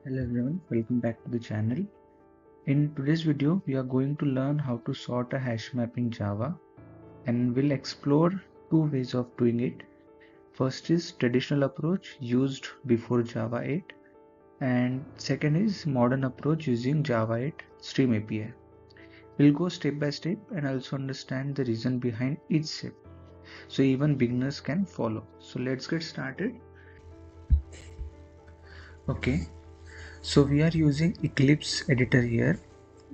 Hello everyone, welcome back to the channel. In today's video, we are going to learn how to sort a hash map in Java, and we'll explore two ways of doing it. First is traditional approach used before Java 8, and second is modern approach using Java 8 Stream API. We'll go step by step and also understand the reason behind each step, so even beginners can follow. So let's get started. Okay, so we are using Eclipse editor here.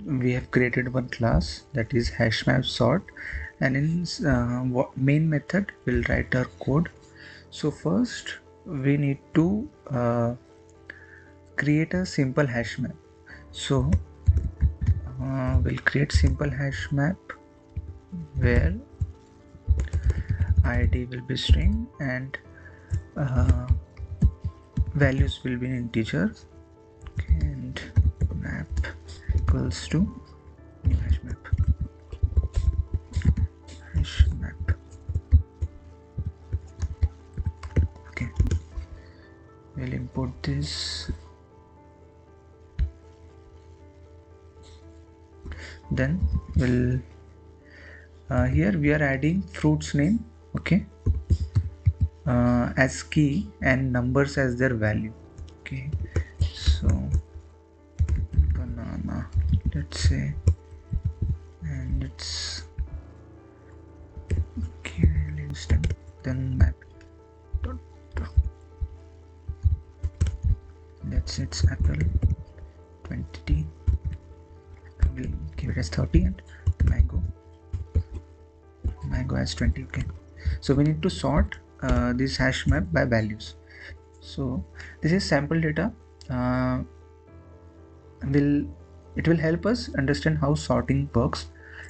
We have created one class, that is HashMap.Sort, and in main method we'll write our code. So first we need to create a simple hash map. So we'll create simple hash map where id will be string and values will be in integers, and map equals to new hash map. Okay, we'll import this. Then we'll here we are adding fruits name, okay, as key and numbers as their value. Okay, so banana, let's say, and it's okay, then map. Let's say it's apple 20, we'll give it as 30, and mango as 20. Okay, so we need to sort this hash map by values. So this is sample data. It will help us understand how sorting works.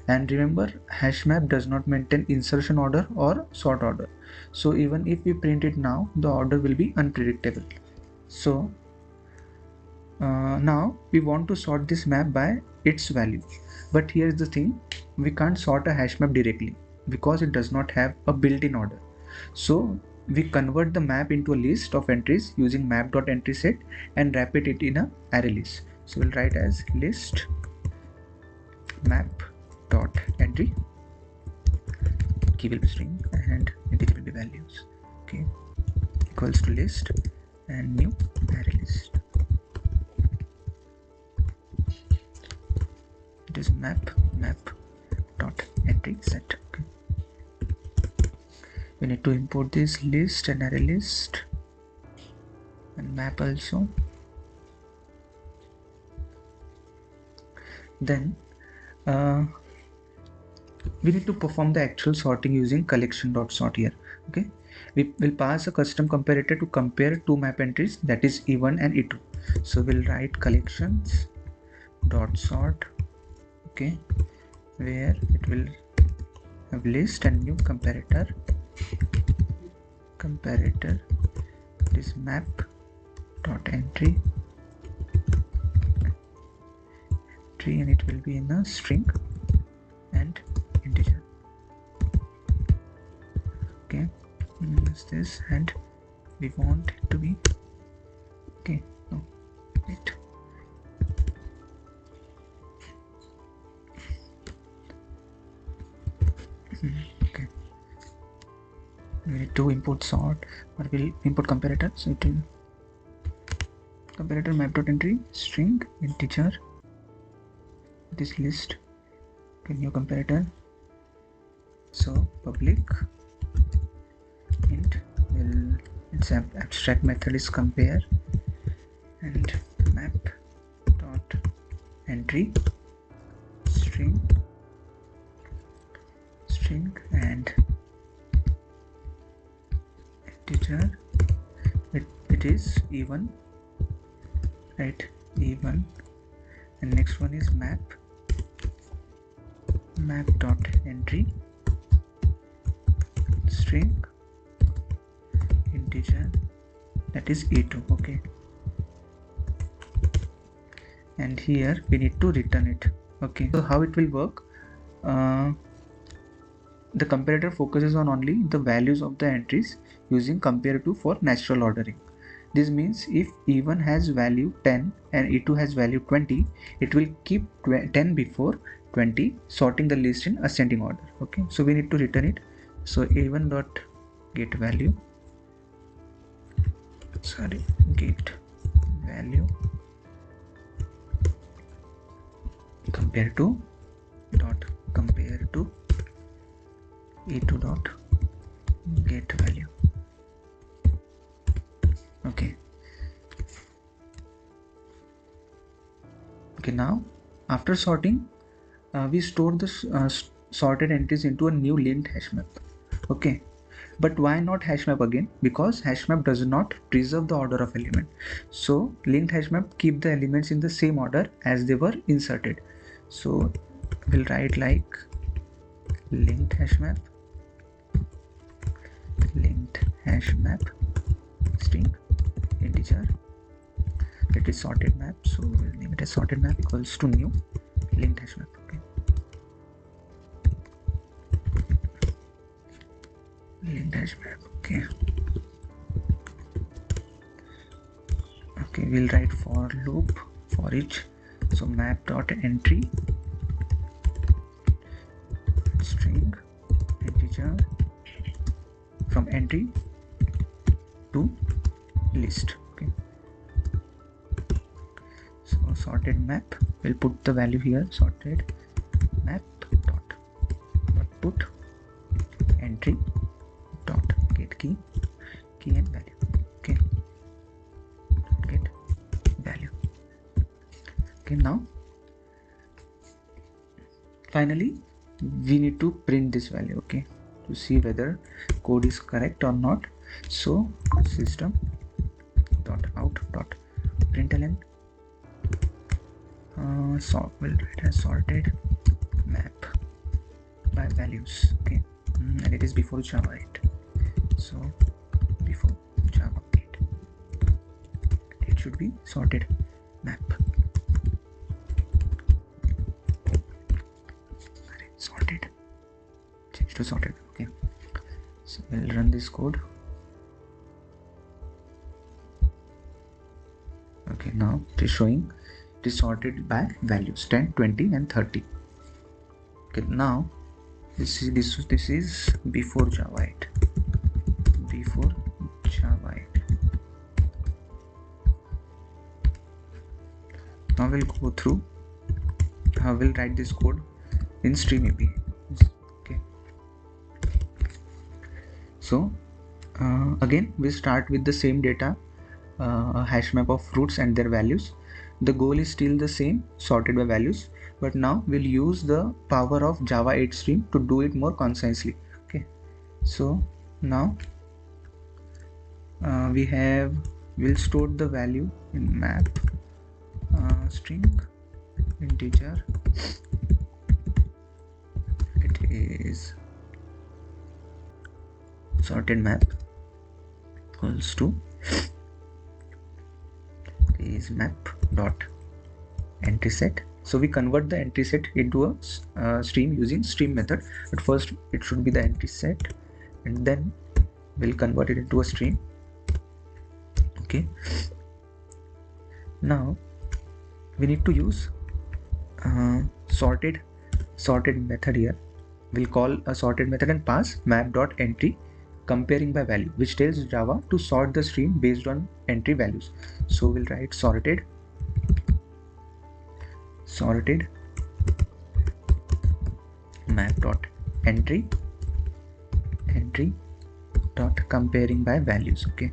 And remember, HashMap does not maintain insertion order or sort order. So even if we print it now, the order will be unpredictable. So now we want to sort this map by its value. But here's the thing, we can't sort a hash map directly because it does not have a built-in order. So we convert the map into a list of entries using Map.Entry.set and wrap it in a array list. So we'll write as list map.entry, key will be string and integer will be values. Okay, equals to list and new array list. It is map.entry set. Okay, we need to import this list and array list and map also. Then we need to perform the actual sorting using Collections.sort here. Okay, we will pass a custom comparator to compare two map entries, that is E1 and E2. So we'll write Collections.sort, okay, where it will have list and new comparator. It is map.entry and it will be in a string and integer. Okay, is this, and we want it to be, okay, no, wait, okay, we need to import sort, or we'll import comparator. So it will comparator map.entry string integer, this list, okay, new comparator. So public int will, its abstract method is compare, and map.entry string and integer. It is E1, right? E1, and next one is map.entry string integer, that is E2. Okay, and here we need to return it. Okay, so how it will work, the comparator focuses on only the values of the entries using comparator for natural ordering, This means if E1 has value 10 and E2 has value 20, it will keep 10 before 20, sorting the list in ascending order. Okay, so we need to return it. So A1 dot get value, get value compare to E2 dot get value. Okay. Okay, now after sorting, we store the sorted entries into a new linked hash map. Okay, but why not hash map again? Because hash map does not preserve the order of element. So linked hash map keep the elements in the same order as they were inserted. So we'll write like linked hash map string integer. It is sorted map, so we'll name it as sorted map equals to new linked hash map. Okay, linked hash map. Okay, we'll write for loop for each. So map.entry string integer from entry to list. Okay, so sorted map, we'll put the value here, sorted map dot put entry dot get key and value. Okay, get value. Okay, now finally we need to print this value. Okay, to see whether code is correct or not. So system dot out dot println so we'll write as sorted map by values. Okay, and it is before Java 8. So before Java 8, it should be sorted map. Sorted, change to sorted. Okay, so we'll run this code. Okay, now it is showing it is sorted by values 10, 20 and 30. Okay, now this is before Java 8. Before Java 8. Now we'll go through how we'll write this code in stream API. Okay, so again we start with the same data, hash map of fruits and their values. The goal is still the same, sorted by values, but now we'll use the power of Java 8 stream to do it more concisely. Okay, so now we'll store the value in map string integer. It is sorted map equals to is map dot entry set. So we convert the entry set into a stream using stream method, but first it should be the entry set and then we'll convert it into a stream. Okay, now we need to use sorted method here. We'll call a sorted method and pass map.entry comparing by value, which tells Java to sort the stream based on entry values. So we'll write sorted map.entry dot comparing by values. Okay,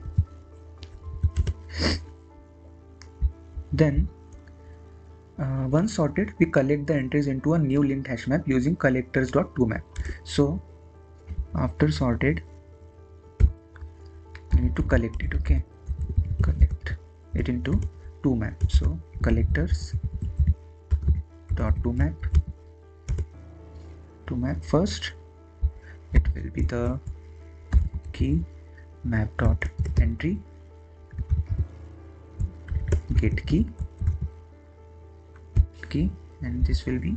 then once sorted, we collect the entries into a new linked hash map using collectors.toMap. So after sorted, we need to collect it. Okay, collect it into toMap. So collectors.toMap. toMap first, it will be the key map.entry get key, and this will be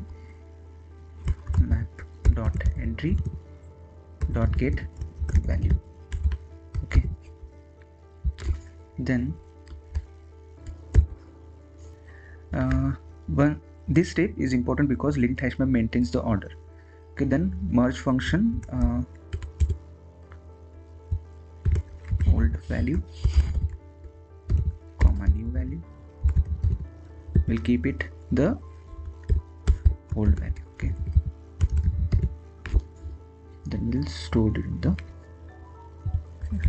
map.entry get value. Okay, Then this step is important because LinkedHashMap maintains the order. Okay, then merge function, old value comma new value, we'll keep it the old value. Okay, then we'll store it in the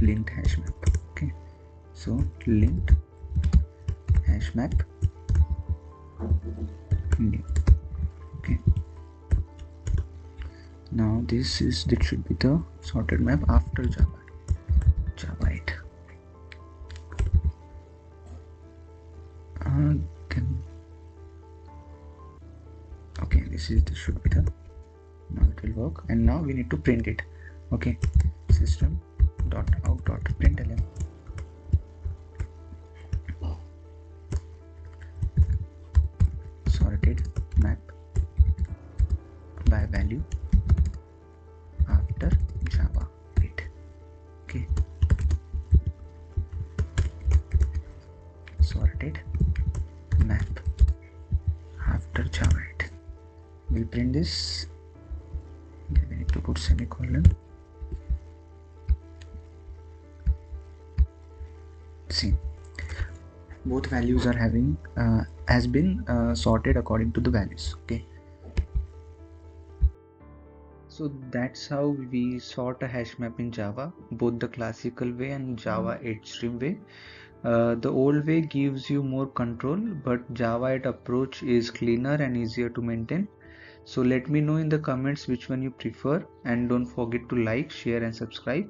LinkedHashMap. Okay, so LinkedHashMap new. Okay, now this should be the sorted map after Java 8. Then okay, this should be the, now it will work, and now we need to print it. Okay, system.out.println sorted map by value after Java 8. Okay, sorted map after Java 8. We'll print this. We need to put semicolon. See, both values are having has been sorted according to the values. Okay, so that's how we sort a hash map in Java, both the classical way and Java 8 stream way. The old way gives you more control, but Java 8 approach is cleaner and easier to maintain. So let me know in the comments which one you prefer, and don't forget to like, share and subscribe.